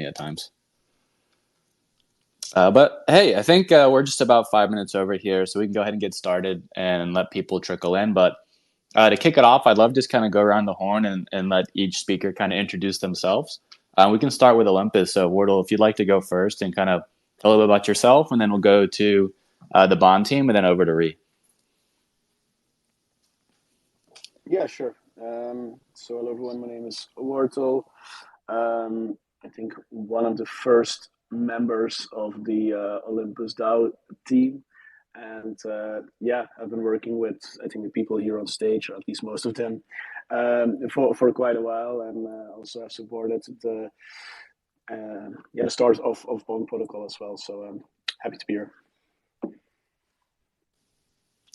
at times. But hey, I think we're just about 5 minutes over here, so we can go ahead and get started and let people trickle in. But to kick it off, I'd love to just kind of go around the horn and let each speaker kind of introduce themselves. We can start with Olympus. So Wardle, if you'd like to go first and kind of tell a little bit about yourself, and then we'll go to the Bond team and then over to Ree. Yeah, sure. So hello everyone, my name is Wardle. I think one of the first members of the Olympus DAO team. And I've been working with, I think, the people here on stage, or at least most of them, for quite a while, and also have supported the start of Bond Protocol as well. So I'm happy to be here.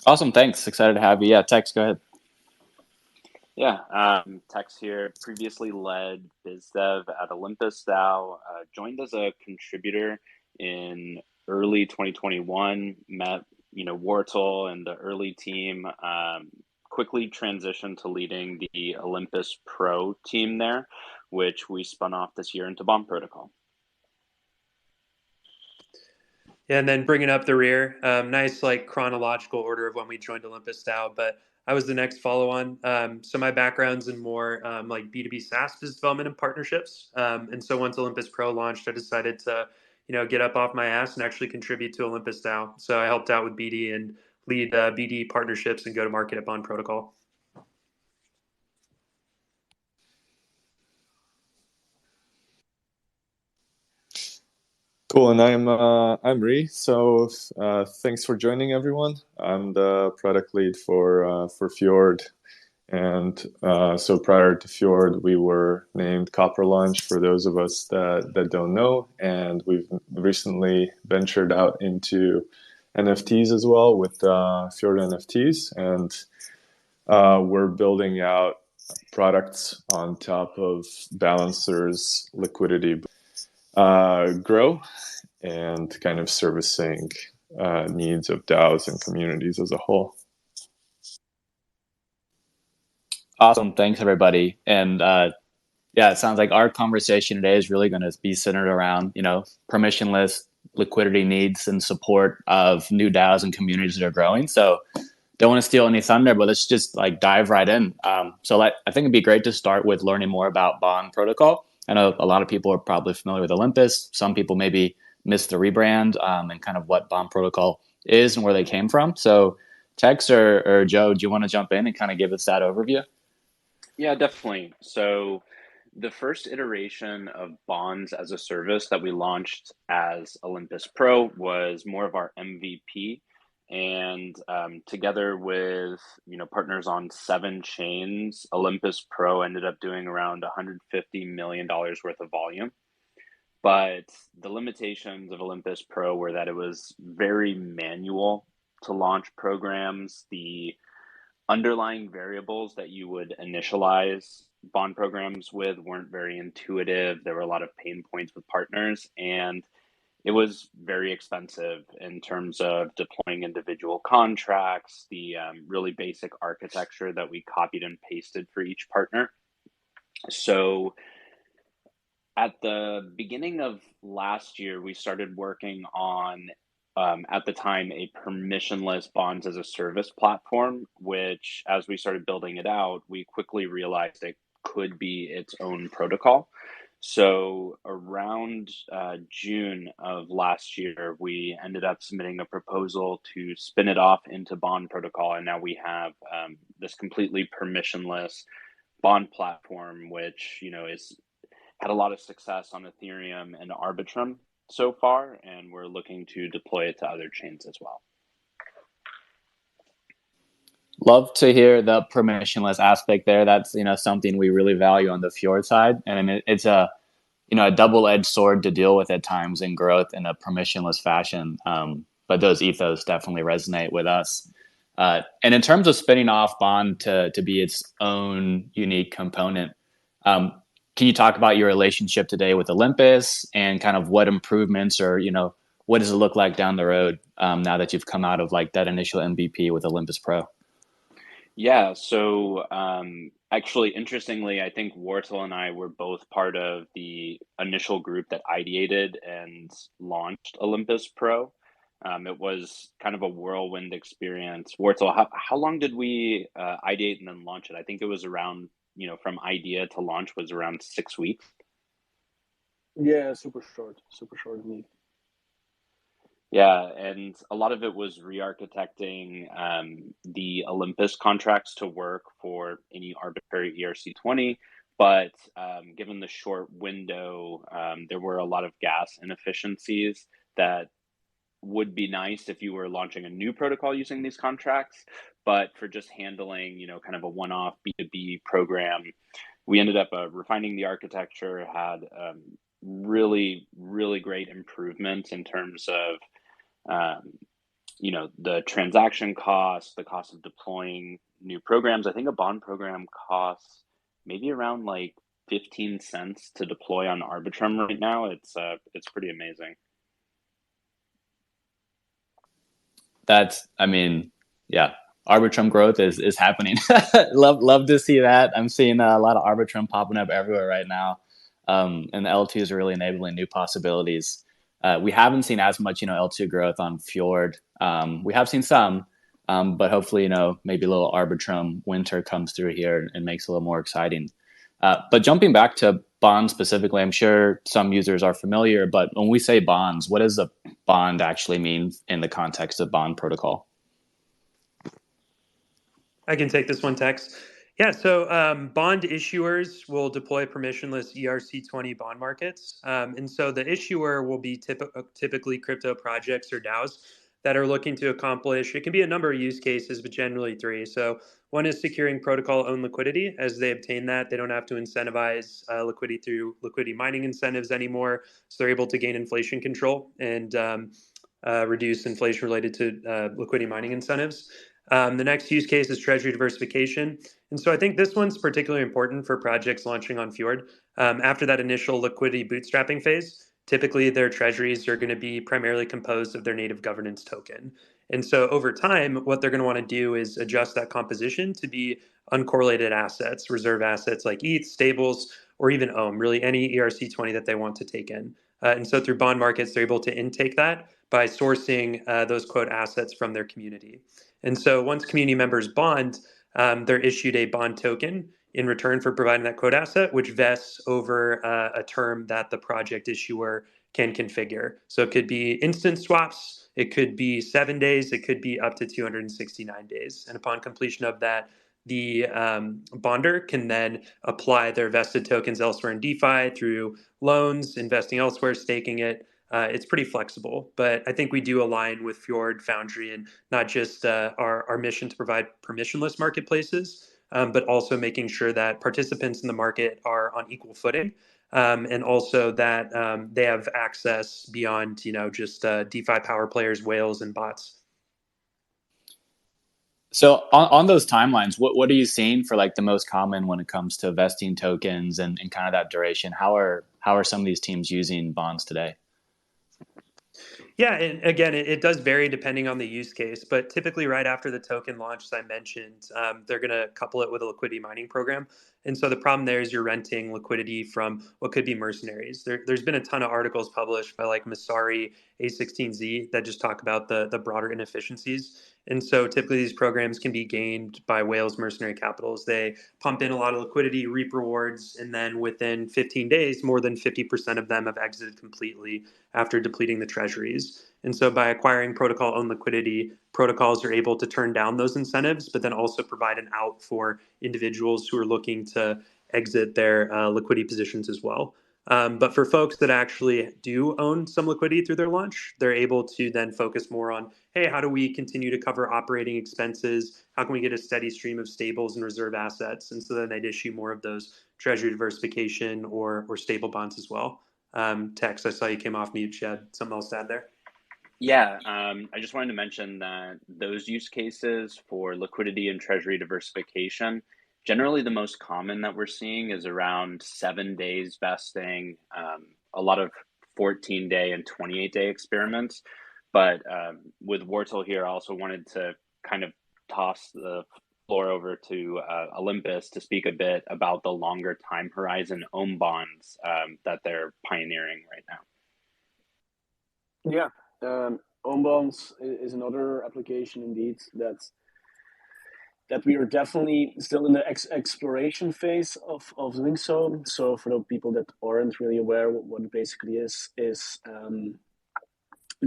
Awesome, thanks. Excited to have you. Yeah, Tex, go ahead. Yeah, Tex here. Previously led biz dev at Olympus DAO. Joined as a contributor in early 2021. Met Wartle and the early team. Quickly transitioned to leading the Olympus Pro team there, which we spun off this year into Bond Protocol. Yeah, and then bringing up the rear, nice chronological order of when we joined Olympus DAO, but I was the next follow-on. So my background's in more B2B SaaS business development and partnerships. And so once Olympus Pro launched, I decided to, get up off my ass and actually contribute to Olympus DAO. So I helped out with BD and lead BD partnerships and go to market at Bond Protocol. Cool, and I'm Ree. So thanks for joining, everyone. I'm the product lead for Fjord, and so prior to Fjord, we were named Copper Launch for those of us that don't know, and we've recently ventured out into NFTs as well with Fjord NFTs, and we're building out products on top of Balancer's liquidity. Grow and kind of servicing needs of DAOs and communities as a whole. Awesome. Thanks, everybody. And it sounds like our conversation today is really going to be centered around, permissionless liquidity needs and support of new DAOs and communities that are growing. So don't want to steal any thunder, but let's just dive right in. So I think it'd be great to start with learning more about Bond Protocol. I know a lot of people are probably familiar with Olympus. Some people maybe missed the rebrand and kind of what Bond Protocol is and where they came from. So Tex or Joe, do you want to jump in and kind of give us that overview? Yeah, definitely. So the first iteration of bonds as a service that we launched as Olympus Pro was more of our MVP. And together with partners on 7 chains, Olympus Pro ended up doing around $150 million worth of volume. But the limitations of Olympus Pro were that it was very manual to launch programs. The underlying variables that you would initialize bond programs with weren't very intuitive. There were a lot of pain points with partners, and it was very expensive in terms of deploying individual contracts, the really basic architecture that we copied and pasted for each partner. So at the beginning of last year, we started working on, at the time, a permissionless bonds as a service platform, which as we started building it out, we quickly realized it could be its own protocol. So around June of last year, we ended up submitting a proposal to spin it off into Bond Protocol. And now we have this completely permissionless bond platform, which, is had a lot of success on Ethereum and Arbitrum so far. And we're looking to deploy it to other chains as well. Love to hear the permissionless aspect there. That's something we really value on the Fjord side, and it's a double-edged sword to deal with at times in growth in a permissionless fashion. But those ethos definitely resonate with us. And in terms of spinning off Bond to be its own unique component, can you talk about your relationship today with Olympus and kind of what improvements or what does it look like down the road now that you've come out of that initial MVP with Olympus Pro? Yeah, so Actually, interestingly, I think Wartel and I were both part of the initial group that ideated and launched Olympus Pro. It was kind of a whirlwind experience. Wartel, how long did we ideate and then launch it? I think it was around, from idea to launch was around 6 weeks. Yeah, super short indeed. Yeah, and a lot of it was re-architecting the Olympus contracts to work for any arbitrary ERC20. But given the short window, there were a lot of gas inefficiencies that would be nice if you were launching a new protocol using these contracts. But for just handling, kind of a one-off B2B program, we ended up refining the architecture, had really, really great improvements in terms of um, the transaction costs, the cost of deploying new programs. I think a bond program costs maybe around like 15 cents to deploy on Arbitrum right now. It's pretty amazing. I mean, yeah, Arbitrum growth is happening. love to see that. I'm seeing a lot of Arbitrum popping up everywhere right now, and the L2 is really enabling new possibilities. We haven't seen as much, L2 growth on Fjord. We have seen some, but hopefully, maybe a little Arbitrum winter comes through here and makes it a little more exciting. But jumping back to bonds specifically, I'm sure some users are familiar, but when we say bonds, what does a bond actually mean in the context of bond protocol? I can take this one, Tex. Yeah, so bond issuers will deploy permissionless ERC20 bond markets. And so the issuer will be typically crypto projects or DAOs that are looking to accomplish, it can be a number of use cases, but generally three. So one is securing protocol owned liquidity. As they obtain that, they don't have to incentivize liquidity through liquidity mining incentives anymore. So they're able to gain inflation control and reduce inflation related to liquidity mining incentives. The next use case is treasury diversification. And so I think this one's particularly important for projects launching on Fjord. After that initial liquidity bootstrapping phase, typically their treasuries are going to be primarily composed of their native governance token. And so over time, what they're going to want to do is adjust that composition to be uncorrelated assets, reserve assets like ETH, stables, or even OHM, really any ERC20 that they want to take in. And so through bond markets, they're able to intake that by sourcing those quote assets from their community. And so once community members bond, they're issued a bond token in return for providing that quote asset, which vests over a term that the project issuer can configure. So it could be instant swaps, it could be 7 days, it could be up to 269 days. And upon completion of that, the bonder can then apply their vested tokens elsewhere in DeFi through loans, investing elsewhere, staking it. It's pretty flexible, but I think we do align with Fjord Foundry and not just our mission to provide permissionless marketplaces, but also making sure that participants in the market are on equal footing, and also that they have access beyond just DeFi power players, whales, and bots. So on those timelines, what are you seeing for like the most common when it comes to vesting tokens and kind of that duration? How are some of these teams using bonds today? Yeah, and again, it does vary depending on the use case, but typically right after the token launch, as I mentioned, they're going to couple it with a liquidity mining program. And so the problem there is you're renting liquidity from what could be mercenaries. There's been a ton of articles published by like Masari, A16Z that just talk about the broader inefficiencies. And so typically these programs can be gained by whales mercenary capitals. They pump in a lot of liquidity, reap rewards, and then within 15 days, more than 50% of them have exited completely after depleting the treasuries. And so by acquiring protocol owned liquidity, protocols are able to turn down those incentives, but then also provide an out for individuals who are looking to exit their liquidity positions as well. But for folks that actually do own some liquidity through their launch, they're able to then focus more on, hey, how do we continue to cover operating expenses? How can we get a steady stream of stables and reserve assets? And so then they'd issue more of those treasury diversification or stable bonds as well. Tex, I saw you came off mute. You had something else to add there? Yeah, I just wanted to mention that those use cases for liquidity and treasury diversification, generally the most common that we're seeing is around 7 days vesting, a lot of 14-day and 28-day experiments. But with Wartel here, I also wanted to kind of toss the floor over to Olympus to speak a bit about the longer time horizon ohm bonds that they're pioneering right now. Yeah, ohm bonds is another application indeed that we are definitely still in the exploration phase of doing so. So for the people that aren't really aware, what it basically is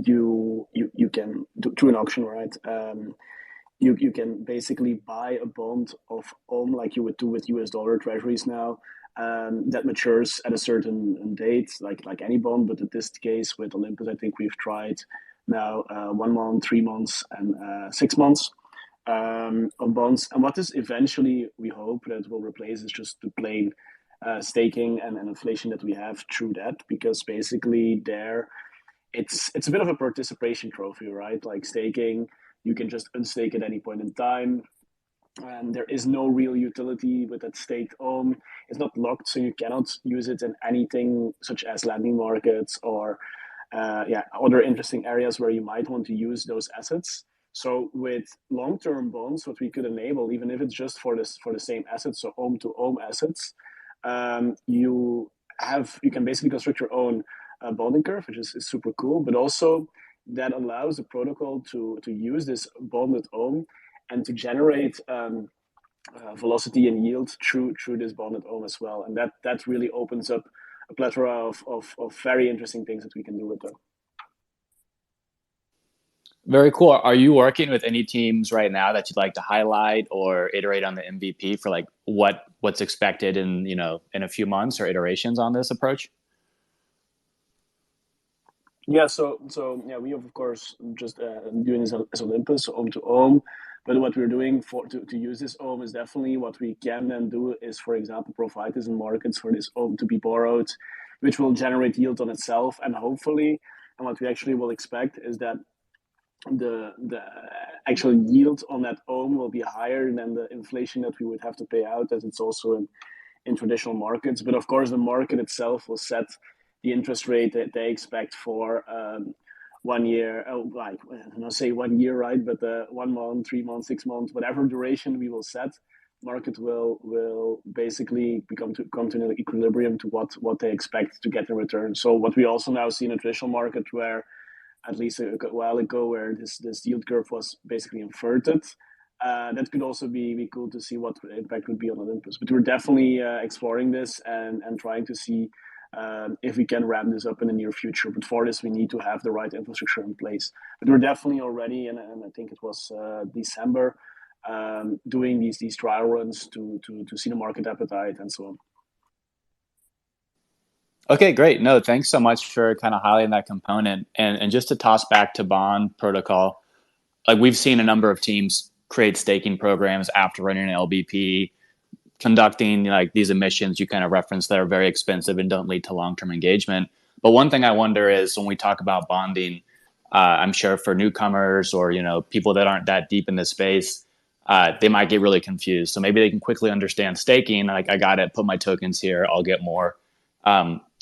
you can do through an auction, right? You can basically buy a bond of ohm like you would do with US dollar treasuries now. That matures at a certain date, like any bond, but in this case with Olympus, I think we've tried now 1 month, 3 months, and 6 months of bonds. And what this eventually we hope that will replace is just the plain staking and inflation that we have through that, because basically there it's a bit of a participation trophy, right? Like staking, you can just unstake at any point in time. And there is no real utility with that staked ohm. It's not locked, so you cannot use it in anything such as lending markets or other interesting areas where you might want to use those assets. So with long-term bonds, what we could enable, even if it's just for the same assets, so ohm to ohm assets, you can basically construct your own bonding curve, which is super cool. But also that allows the protocol to use this bonded ohm and to generate velocity and yield through this bonded ohm as well. And that really opens up a plethora of very interesting things that we can do with them. Very cool. Are you working with any teams right now that you'd like to highlight or iterate on the MVP for like what's expected in a few months or iterations on this approach? Yeah, so yeah, we of course just doing this as Olympus, so ohm to ohm. But what we're doing to use this ohm is definitely what we can then do is, for example, provide this in markets for this ohm to be borrowed, which will generate yield on itself, and hopefully, and what we actually will expect is that the actual yield on that ohm will be higher than the inflation that we would have to pay out, as it's also in traditional markets. But of course, the market itself will set the interest rate that they expect for 1 year. Like I don't say 1 year, right? But 1 month, 3 months, 6 months, whatever duration we will set, market will basically come to an equilibrium to what they expect to get in return. So what we also now see in a traditional market, where at least a while ago, where this yield curve was basically inverted. That could also be cool to see what the impact would be on Olympus. But we're definitely exploring this and trying to see if we can ramp this up in the near future. But for this, we need to have the right infrastructure in place. But we're definitely already, and I think it was December, doing these trial runs to see the market appetite and so on. Okay, great. No, thanks so much for kind of highlighting that component. And just to toss back to Bond Protocol, like we've seen a number of teams create staking programs after running an LBP, conducting like these emissions you kind of referenced that are very expensive and don't lead to long-term engagement. But one thing I wonder is when we talk about bonding, I'm sure for newcomers or people that aren't that deep in this space, they might get really confused. So maybe they can quickly understand staking. Like I got to put my tokens here, I'll get more.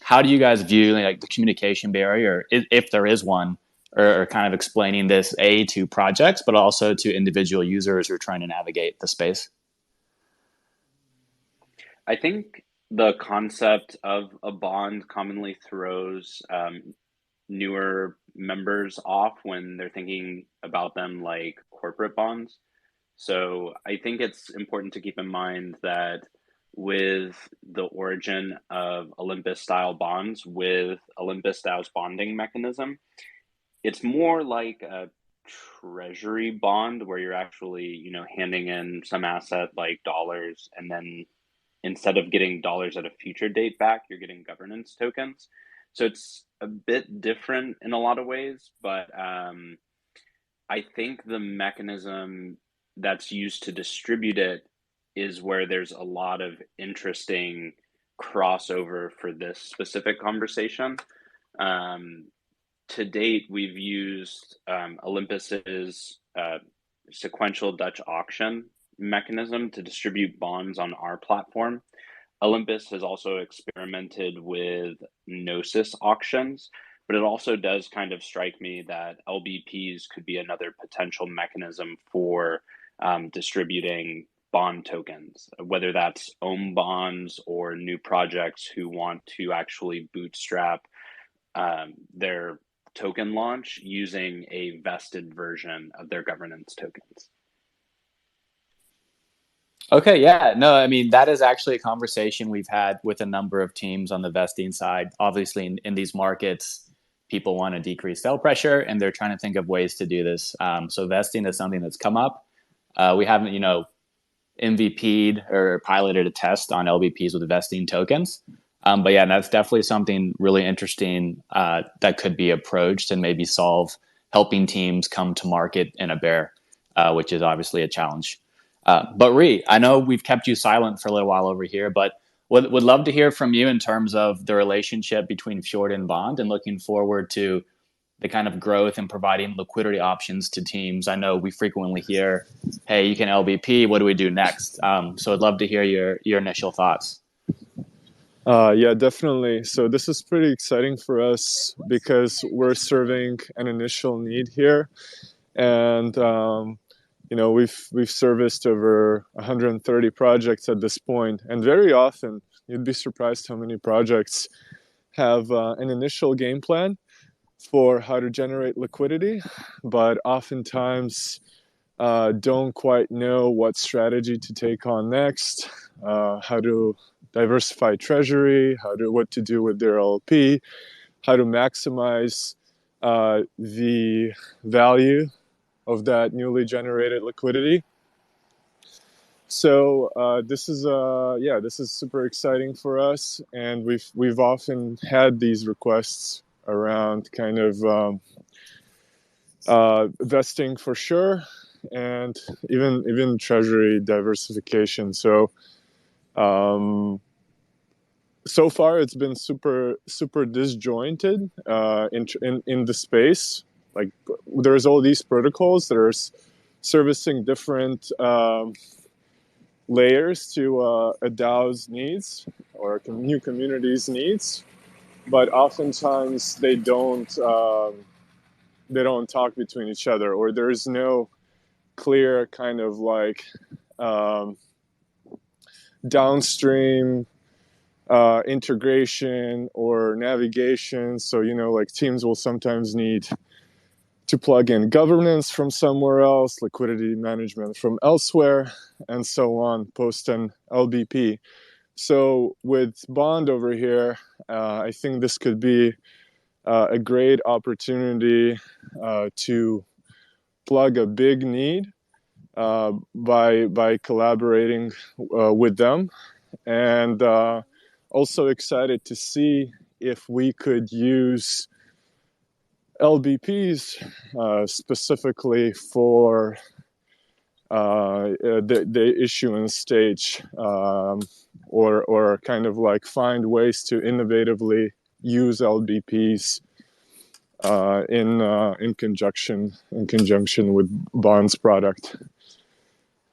How do you guys view like the communication barrier, if there is one, or kind of explaining this to projects, but also to individual users who are trying to navigate the space? I think the concept of a bond commonly throws newer members off when they're thinking about them like corporate bonds. So I think it's important to keep in mind that with the origin of Olympus style bonds, with Olympus style's bonding mechanism, it's more like a treasury bond where you're actually, handing in some asset like dollars, and then instead of getting dollars at a future date back, you're getting governance tokens. So it's a bit different in a lot of ways, but I think the mechanism that's used to distribute it is where there's a lot of interesting crossover for this specific conversation. To date, we've used Olympus's sequential Dutch auction mechanism to distribute bonds on our platform. Olympus has also experimented with Gnosis auctions, but it also does kind of strike me that LBPs could be another potential mechanism for distributing bond tokens, whether that's own bonds or new projects who want to actually bootstrap their token launch using a vested version of their governance tokens. Okay, yeah, no, I mean, that is actually a conversation we've had with a number of teams on the vesting side. Obviously, in these markets, people want to decrease sell pressure, and they're trying to think of ways to do this. So vesting is something that's come up. We haven't, MVP'd or piloted a test on LBPs with vesting tokens. But yeah, that's definitely something really interesting that could be approached and maybe solve helping teams come to market in a bear, which is obviously a challenge. But Ree, I know we've kept you silent for a little while over here, but would love to hear from you in terms of the relationship between Fjord and Bond, and looking forward to the kind of growth and providing liquidity options to teams. I know we frequently hear, "Hey, you can LBP. What do we do next?" So I'd love to hear your initial thoughts. Yeah, definitely. So this is pretty exciting for us because we're serving an initial need here, and we've serviced over 130 projects at this point, and very often you'd be surprised how many projects have an initial game plan for how to generate liquidity, but oftentimes don't quite know what strategy to take on next, how to diversify treasury, what to do with their LP, how to maximize the value of that newly generated liquidity. So this is super exciting for us, and we've often had these requests around kind of vesting for sure, and even treasury diversification. So so far it's been super disjointed in the space. Like, there's all these protocols that are servicing different layers to a DAO's needs or a new community's needs, but oftentimes they don't talk between each other, or there's no clear kind of like downstream integration or navigation. So like teams will sometimes need to plug in governance from somewhere else, liquidity management from elsewhere, and so on, post an LBP. So with Bond over here, I think this could be a great opportunity to plug a big need by collaborating with them, and also excited to see if we could use LBPs specifically for the issuance stage, or kind of like find ways to innovatively use LBPs in conjunction with Bond's product.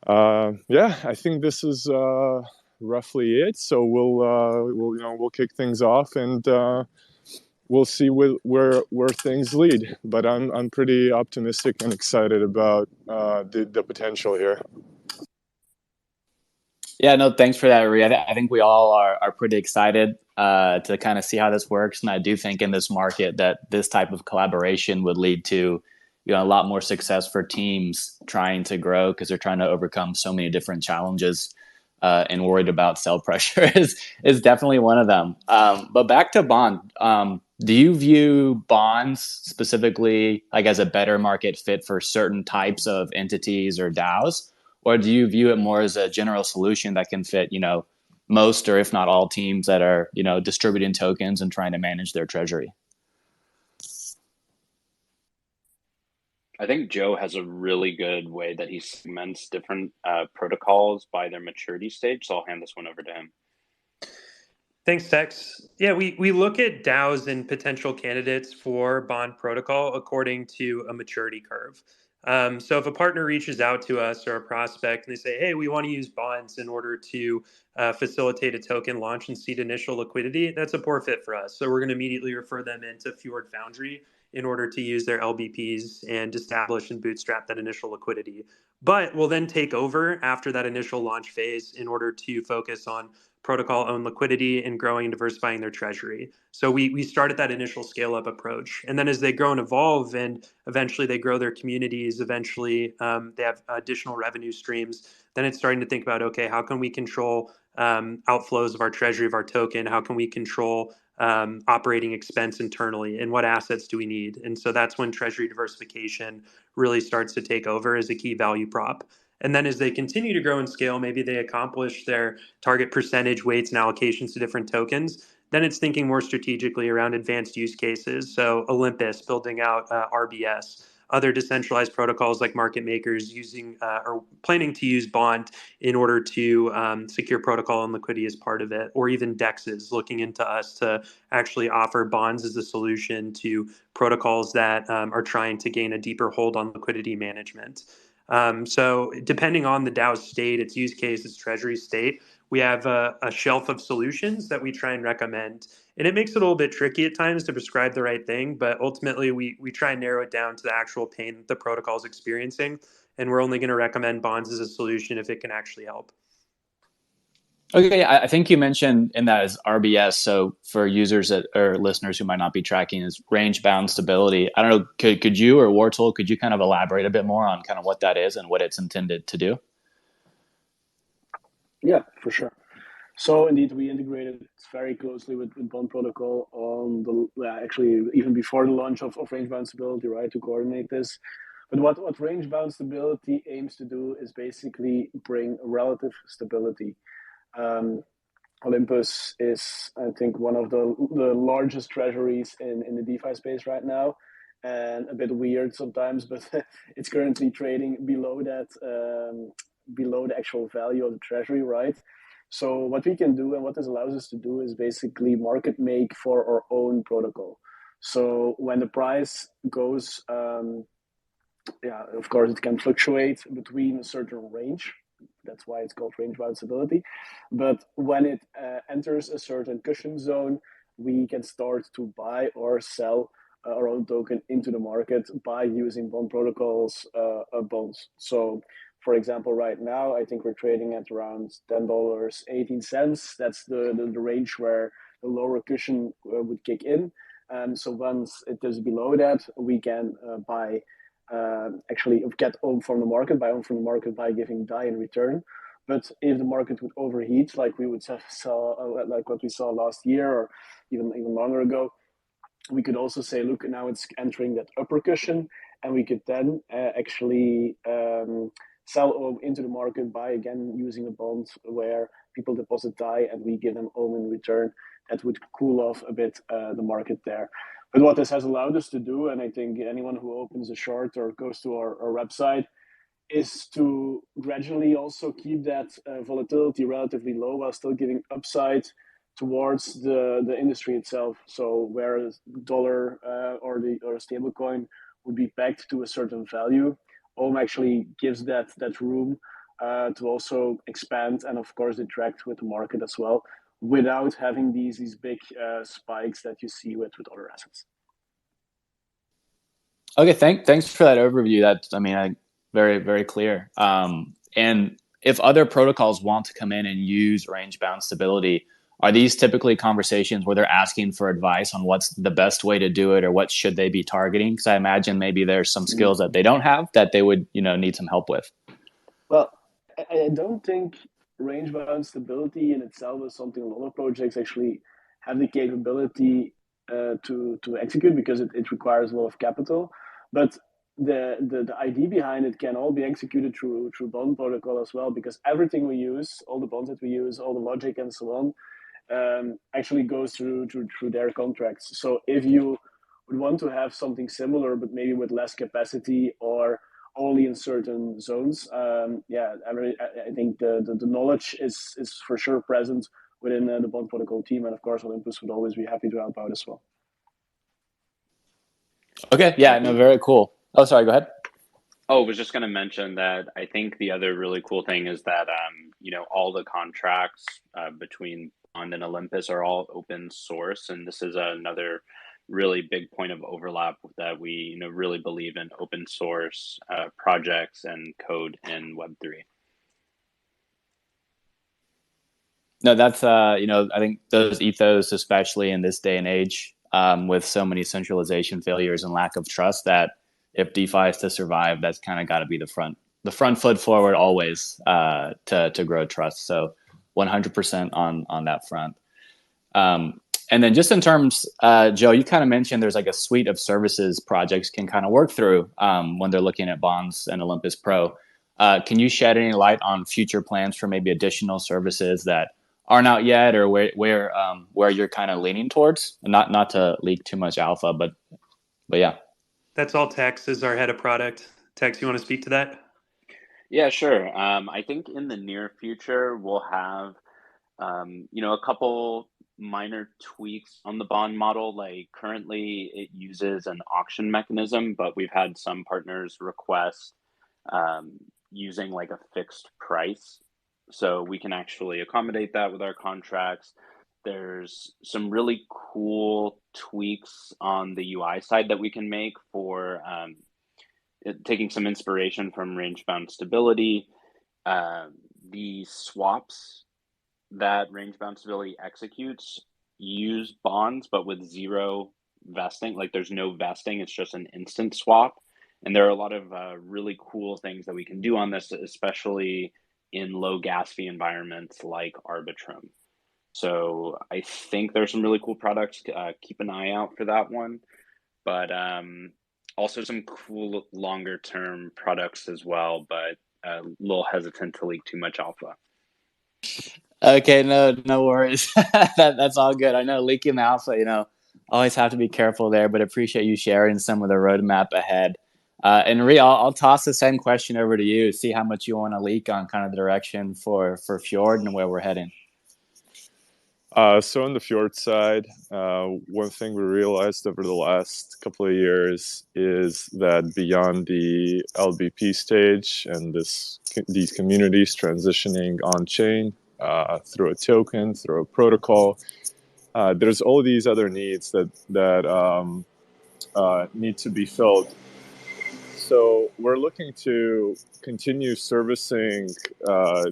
I think this is roughly it. So we'll kick things off, and we'll see where things lead. But I'm pretty optimistic and excited about the potential here. Yeah, no, thanks for that, Ree. I think we all are pretty excited to kind of see how this works. And I do think in this market that this type of collaboration would lead to a lot more success for teams trying to grow, because they're trying to overcome so many different challenges, and worried about sell pressure is definitely one of them. But back to Bond. Do you view bonds specifically like as a better market fit for certain types of entities or DAOs? Or do you view it more as a general solution that can fit, most or if not all teams that are, distributing tokens and trying to manage their treasury? I think Joe has a really good way that he segments different protocols by their maturity stage. So I'll hand this one over to him. Thanks, Tex. Yeah, we look at DAOs and potential candidates for Bond Protocol according to a maturity curve. So if a partner reaches out to us or a prospect and they say, hey, we want to use bonds in order to facilitate a token launch and seed initial liquidity, that's a poor fit for us. So we're going to immediately refer them into Fjord Foundry in order to use their LBPs and establish and bootstrap that initial liquidity. But we'll then take over after that initial launch phase in order to focus on protocol owned liquidity and growing and diversifying their treasury. So we start at that initial scale up approach. And then as they grow and evolve and eventually they grow their communities, eventually they have additional revenue streams, then it's starting to think about, okay, how can we control outflows of our treasury, of our token? How can we control operating expense internally? And what assets do we need? And so that's when treasury diversification really starts to take over as a key value prop. And then as they continue to grow and scale, maybe they accomplish their target percentage weights and allocations to different tokens. Then it's thinking more strategically around advanced use cases. So Olympus building out RBS, other decentralized protocols like market makers using or planning to use Bond in order to secure protocol and liquidity as part of it, or even DEXs looking into us to actually offer bonds as a solution to protocols that are trying to gain a deeper hold on liquidity management. So depending on the DAO state, its use case, its treasury state, we have a shelf of solutions that we try and recommend. And it makes it a little bit tricky at times to prescribe the right thing, but ultimately we try and narrow it down to the actual pain that the protocol is experiencing. And we're only going to recommend bonds as a solution if it can actually help. Okay, I think you mentioned in that as RBS. So for users that or listeners who might not be tracking, is range bound stability. I don't know. Could you or Wartle, could you kind of elaborate a bit more on kind of what that is and what it's intended to do? Yeah, for sure. So indeed, we integrated very closely with Bond Protocol on the actually even before the launch of range bound stability, right, to coordinate this. But what range bound stability aims to do is basically bring relative stability. Olympus is, I think, one of the largest treasuries in the DeFi space right now, and a bit weird sometimes, but it's currently trading below that, below the actual value of the treasury, right? So what we can do and what this allows us to do is basically market make for our own protocol. So when the price goes, yeah, of course, it can fluctuate between a certain range. That's why it's called range bound stability. But when it enters a certain cushion zone, we can start to buy or sell our own token into the market by using Bond Protocol's bonds. So, for example, right now, I think we're trading at around $10.18. That's the range where the lower cushion would kick in. So once it is below that, we can buy actually get own from the market, buy own from the market by giving DAI in return. But if the market would overheat, like we would saw, like what we saw last year or even longer ago, we could also say, look, now it's entering that upper cushion, and we could then actually sell OM into the market by again using a bond where people deposit DAI and we give them OM in return. That would cool off a bit the market there. But what this has allowed us to do, and I think anyone who opens a short or goes to our website, is to gradually also keep that volatility relatively low while still giving upside towards the industry itself. So whereas dollar or stable coin would be pegged to a certain value, OM actually gives that room to also expand and of course interact with the market as well, without having these big spikes that you see with other assets. Okay, thanks for that overview. That's, I mean, very, very clear. And if other protocols want to come in and use range bound stability, are these typically conversations where they're asking for advice on what's the best way to do it or what should they be targeting? Because I imagine maybe there's some skills that they don't have that they would, need some help with. Well, I don't think range bound stability in itself is something a lot of projects actually have the capability to execute, because it requires a lot of capital. But the idea behind it can all be executed through Bond Protocol as well, because everything we use, all the bonds that we use, all the logic and so on, actually goes through their contracts. So if you would want to have something similar, but maybe with less capacity or only in certain zones, I think the knowledge is for sure present within the Bond Protocol team, and of course Olympus would always be happy to help out as well. Okay, yeah, no, very cool. Oh, sorry, go ahead. Oh, I was just going to mention that I think the other really cool thing is that all the contracts between Bond and Olympus are all open source, and this is another really big point of overlap that we really believe in open source projects and code in Web3. No, that's I think those ethos, especially in this day and age, with so many centralization failures and lack of trust, that if DeFi is to survive, that's kind of got to be the front foot forward always to grow trust. So 100% on that front. And then just in terms, Joe, you kind of mentioned there's like a suite of services projects can kind of work through when they're looking at Bonds and Olympus Pro. Can you shed any light on future plans for maybe additional services that aren't out yet, or where you're kind of leaning towards? Not to leak too much alpha, but yeah. That's all Tex is our head of product. Tex, you want to speak to that? Yeah, sure. I think in the near future we'll have a couple minor tweaks on the bond model. Like currently it uses an auction mechanism, but we've had some partners request using like a fixed price. So we can actually accommodate that with our contracts. There's some really cool tweaks on the UI side that we can make for taking some inspiration from range bound stability. The swaps that range bound stability executes use bonds, but with zero vesting. Like there's no vesting, it's just an instant swap. And there are a lot of really cool things that we can do on this, especially in low gas fee environments like Arbitrum. So I think there's some really cool products. Keep an eye out for that one. But also some cool longer term products as well, but a little hesitant to leak too much alpha. Okay, no worries. That's all good. I know leaking the alpha, always have to be careful there, but appreciate you sharing some of the roadmap ahead. And Rhea, I'll toss the same question over to you. See how much you want to leak on kind of the direction for Fjord and where we're heading. So on the Fjord side, one thing we realized over the last couple of years is that beyond the LBP stage and these communities transitioning on-chain through a token, through a protocol, there's all these other needs that need to be filled. So we're looking to continue servicing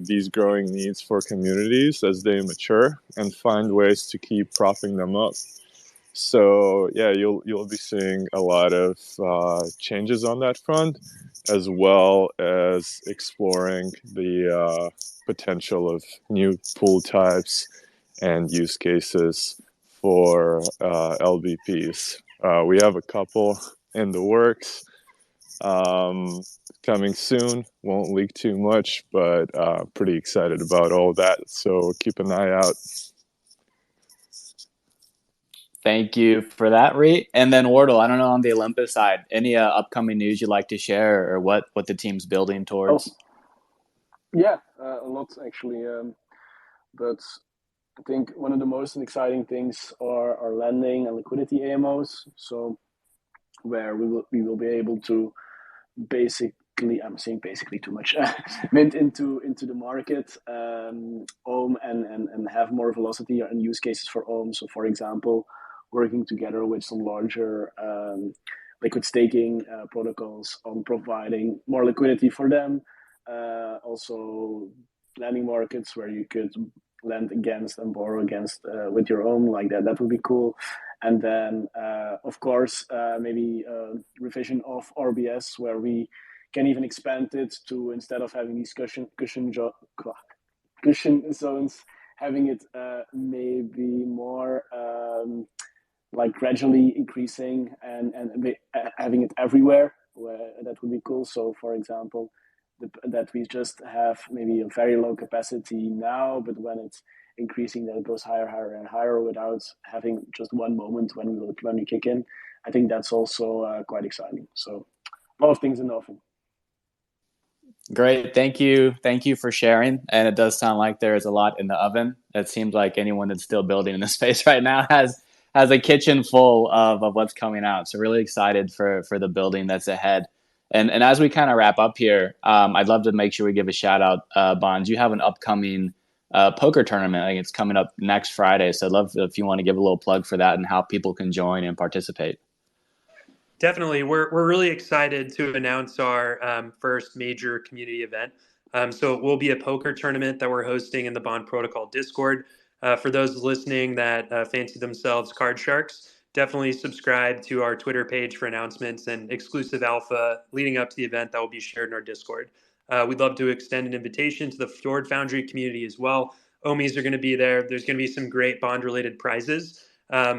these growing needs for communities as they mature and find ways to keep propping them up. So yeah, you'll be seeing a lot of changes on that front, as well as exploring the potential of new pool types and use cases for LBPs. We have a couple in the works. Coming soon, won't leak too much, but pretty excited about all that, so keep an eye out. Thank you for that, Rhea. And then Wardle, I don't know on the Olympus side, any upcoming news you'd like to share, or what the team's building towards? Yeah, a lot actually, but I think one of the most exciting things are our lending and liquidity AMOs. So where we will be able to basically, I'm saying basically too much, mint into the market, Ohm, and have more velocity and use cases for Ohm. So for example, working together with some larger liquid staking protocols on providing more liquidity for them. Also lending markets where you could lend against and borrow against with your own, like that would be cool. And then of course maybe revision of RBS, where we can even expand it to, instead of having these cushion zones, having it maybe more like gradually increasing and having it everywhere. That would be cool. So for example, that we just have maybe a very low capacity now, but when it's increasing, that it goes higher and higher without having just one moment when we kick in. I think that's also quite exciting. So a lot of things in the oven. Great. Thank you for sharing. And it does sound like there is a lot in the oven. It seems like anyone that's still building in this space right now has a kitchen full of what's coming out. So really excited for the building that's ahead. And as we kind of wrap up here, I'd love to make sure we give a shout out, Bonds. You have an upcoming poker tournament. I think it's coming up next Friday. So I'd love if you want to give a little plug for that and how people can join and participate. Definitely. We're really excited to announce our first major community event. So it will be a poker tournament that we're hosting in the Bond Protocol Discord. For those listening that fancy themselves card sharks, definitely subscribe to our Twitter page for announcements and exclusive alpha leading up to the event that will be shared in our Discord. We'd love to extend an invitation to the Fjord Foundry community as well. Omis are going to be there. There's going to be some great Bond-related prizes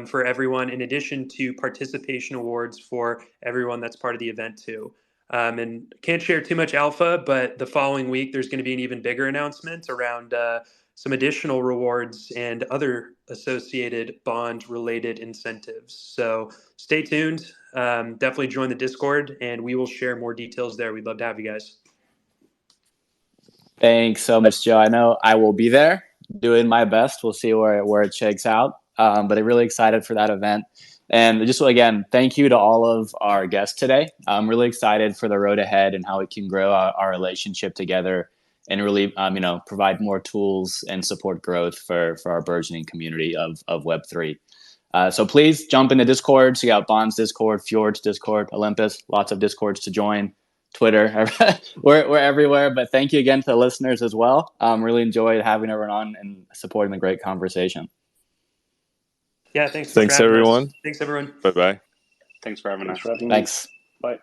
for everyone, in addition to participation awards for everyone that's part of the event too. And can't share too much alpha, but the following week there's going to be an even bigger announcement around some additional rewards and other associated bond-related incentives. So stay tuned. Definitely join the Discord, and we will share more details there. We'd love to have you guys. Thanks so much, Joe. I know I will be there doing my best. We'll see where it shakes out. But I'm really excited for that event. And just again, thank you to all of our guests today. I'm really excited for the road ahead and how we can grow our relationship together and really, provide more tools and support growth for our burgeoning community of Web3. So please jump into Discord. So you got Bond's Discord, Fjord's Discord, Olympus, lots of Discords to join. Twitter, we're everywhere. But thank you again to the listeners as well. Really enjoyed having everyone on and supporting the great conversation. Yeah, thanks everyone. Thanks, everyone. Bye-bye. Thanks for having us. Thanks for having me. Thanks. Bye.